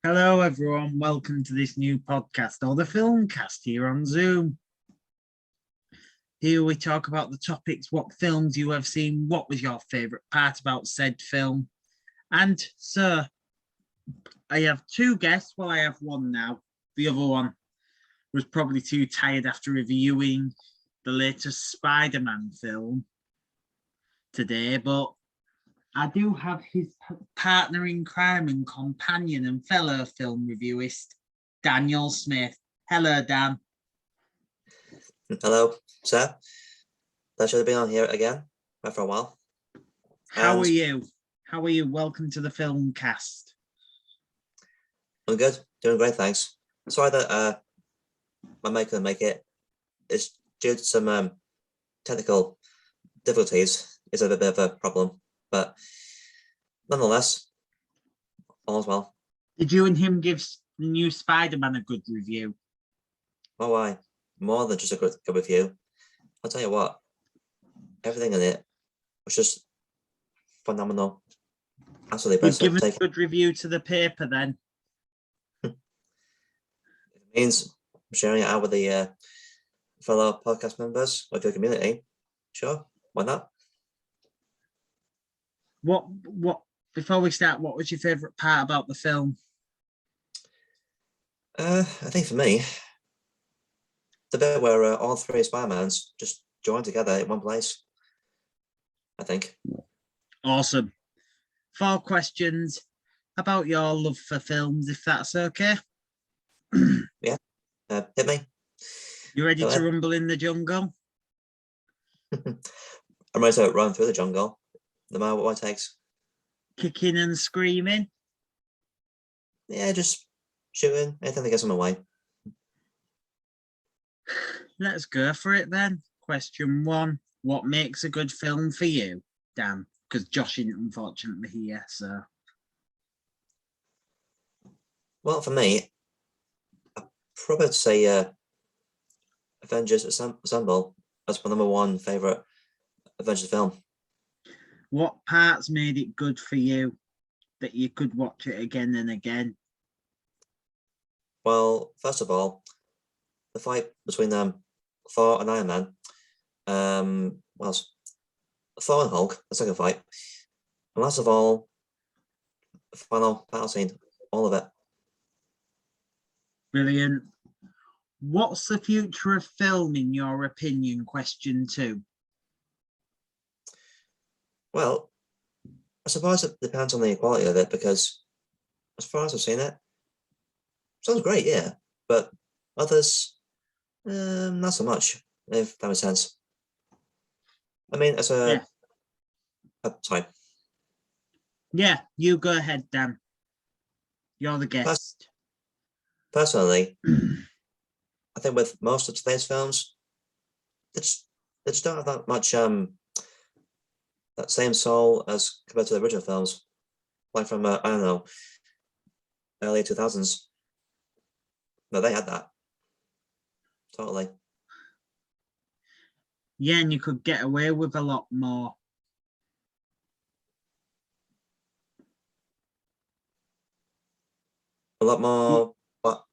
Hello, everyone. Welcome to this new podcast or the film cast here on Zoom. Here we talk about the topics, what films you have seen, what was your favourite part about said film. And, sir, I have two guests. Well, I have one now. The other one was probably too tired after reviewing the latest Spider-Man film today, but I do have his partner in crime and companion and fellow film reviewist, Daniel Smith. Hello, Dan. Hello, sir. Pleasure to be on here again for a while. How are you? How are you? Welcome to the film cast. I'm good. Doing great, thanks. Sorry that my mic couldn't make it. It's due to some technical difficulties. It's a bit of a problem, but nonetheless, all's well. Did you and him give the new Spider-Man a good review? Oh, why? More than just a good review. I'll tell you what, everything in it was just phenomenal. Absolutely. You've given a good review to the paper then? It means sharing it out with the fellow podcast members of your community. Sure, why not? What, before we start, what was your favourite part about the film? I think for me, the bit where all three Spider-Mans just joined together in one place, I think. Awesome. 4 questions about your love for films, if that's okay. Yeah, hit me. You ready to rumble in the jungle? I'm ready to run through the jungle, no matter what it takes. Kicking and screaming? Yeah, just shooting, anything that gets in my way. Let's go for it then. Question 1. What makes a good film for you, Dan? Because Josh isn't unfortunately here, so. Well, for me, I'd probably say Avengers Assemble as my #1 favourite Avengers film. What parts made it good for you that you could watch it again and again? Well, first of all, the fight between Thor and Iron Man. What else? Thor and Hulk, the second fight. And last of all, the final battle scene, all of it. Brilliant. What's the future of film in your opinion? Question 2. Well, I suppose it depends on the quality of it, because as far as I've seen it, sounds great, yeah. But others, not so much, if that makes sense. I mean, as a... Yeah. Sorry. Yeah, you go ahead, Dan. You're the guest. Personally, I think with most of today's films, they just don't have that much that same soul as compared to the original films, like from I don't know, early 2000s. No, they had that totally. Yeah, and you could get away with a lot more. A lot more. What?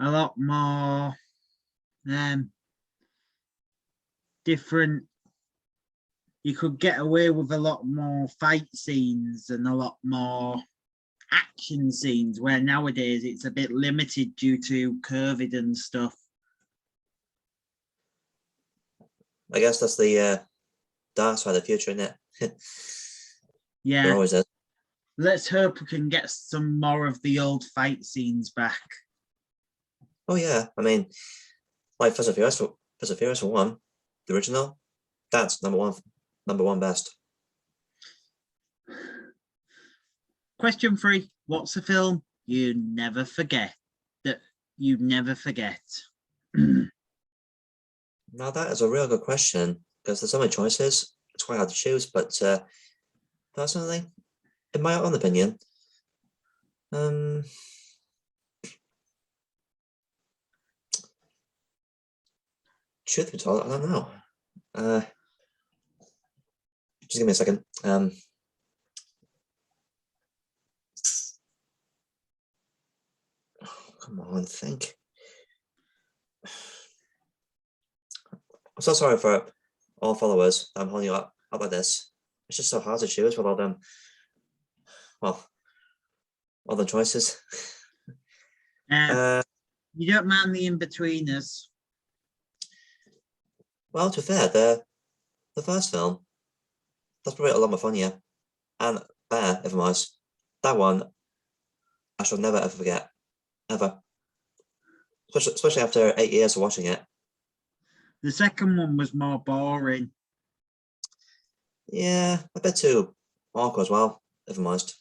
A lot more different. You could get away with a lot more fight scenes and a lot more action scenes, where nowadays it's a bit limited due to COVID and stuff. I guess that's the dark side of the future, isn't it? Yeah. There always is. Let's hope we can get some more of the old fight scenes back. Oh yeah, I mean, like Fast and Furious for one, the original, that's number one best. Question 3. What's a film you never forget? That you never forget? Now that is a real good question, because there's so many choices. It's quite hard to choose, but personally, in my own opinion, truth be told, I don't know. Just give me a second. come on, think. I'm so sorry for all followers. I'm holding you up like this. It's just so hard to choose with all them. Well, all the choices. You don't mind the in-betweeners? Well, to be fair, the first film, that's probably a lot more funnier. And better, if I'm honest. That one, I shall never ever forget. Ever. Especially after 8 years of watching it. The second one was more boring. Yeah, a bit too awkward as well, if I'm honest.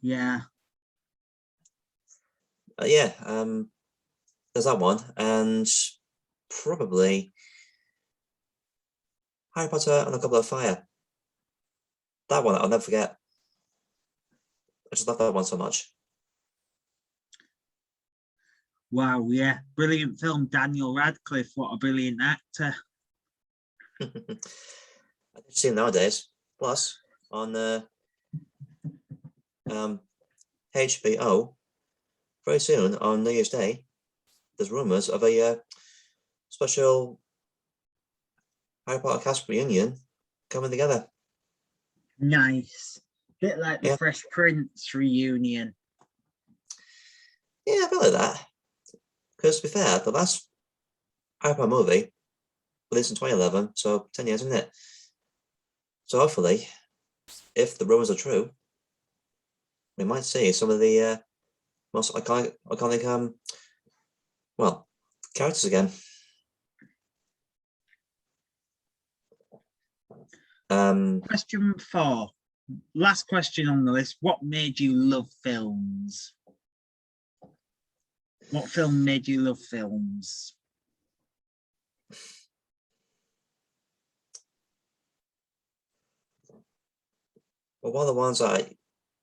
Yeah. Yeah, there's that one. And probably Harry Potter and the Goblet of Fire. That one I'll never forget. I just love that one so much. Wow, yeah. Brilliant film. Daniel Radcliffe, what a brilliant actor. I did see him nowadays. Plus, on HBO, very soon on New Year's Day, there's rumours of a special Harry Potter cast reunion coming together. Nice. Bit like the Fresh Prince reunion. Yeah, I feel like that. Because to be fair, the last Harry Potter movie released in 2011, so 10 years, isn't it? So hopefully, if the rumours are true, we might see some of the most iconic well, characters again. Question 4. Last question on the list. What made you love films? What film made you love films? Well, one of the ones I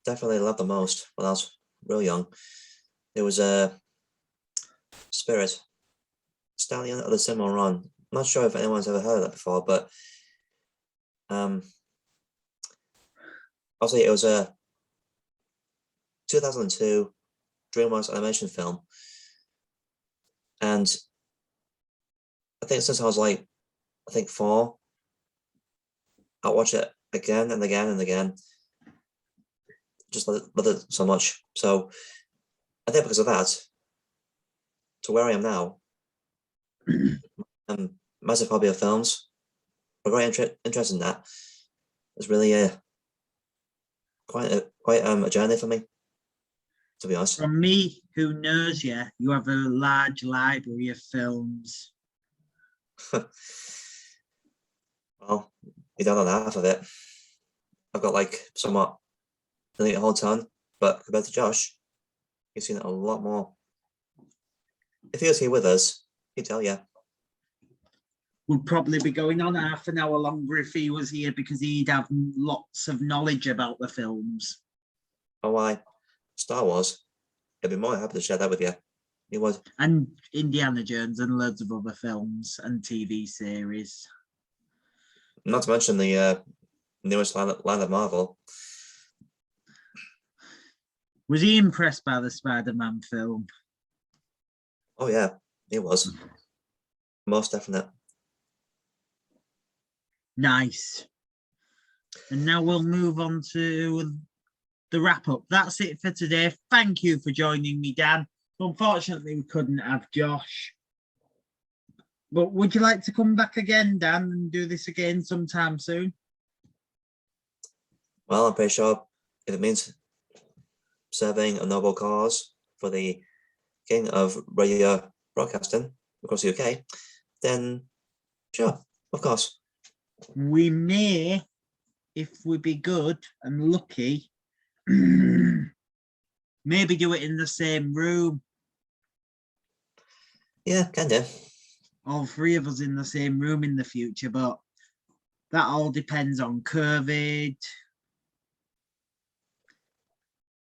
definitely loved the most when I was real young, it was Spirit, Stallion of the Cimarron Run. I'm not sure if anyone's ever heard of that before, but I'll say it was a 2002 DreamWorks animation film, and I think since I was like, I think 4, I watch it again and again and again. Just love it so much. So I think because of that, to where I am now, massive hobby of films. I'm very interested in that. It's really quite a journey for me, to be honest. From me, who knows you, you have a large library of films. Well, you don't know half of it. I've got like somewhat nearly a whole ton, but compared to Josh, he's seen it a lot more. If he was here with us, he'd tell you. Would probably be going on half an hour longer if he was here because he'd have lots of knowledge about the films. Oh, why? Star Wars. I'd be more than happy to share that with you. He would. And Indiana Jones and loads of other films and TV series. Not to mention the newest line of Marvel. Was he impressed by the Spider-Man film? Oh yeah, he was. Most definite. Nice. And now we'll move on to the wrap-up. That's it for today. Thank you for joining me, Dan. Unfortunately, we couldn't have Josh. But would you like to come back again, Dan, and do this again sometime soon? Well, I'm pretty sure if it means serving a noble cause for the king of radio broadcasting across the UK, then sure, of course. We may, if we be good and lucky, maybe do it in the same room. Yeah, can do. All 3 of us in the same room in the future, but that all depends on COVID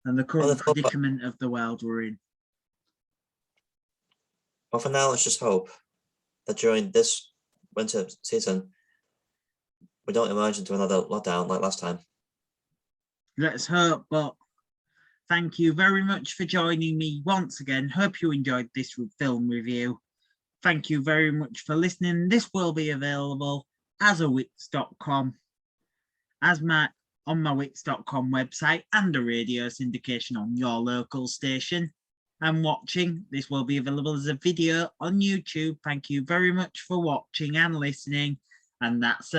and the current predicament of the world we're in. Well, for now, let's just hope that during this winter season, we don't emerge into another lockdown like last time. Let's hope, but Thank you very much for joining me once again. Hope you enjoyed this film review. Thank you very much for listening. This will be available as a wix.com, on my wix.com website and a radio syndication on your local station. And watching, this will be available as a video on YouTube. Thank you very much for watching and listening. And that's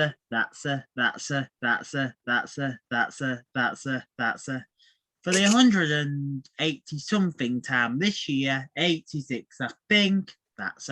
for the 180 something time this year, 86, I think. That's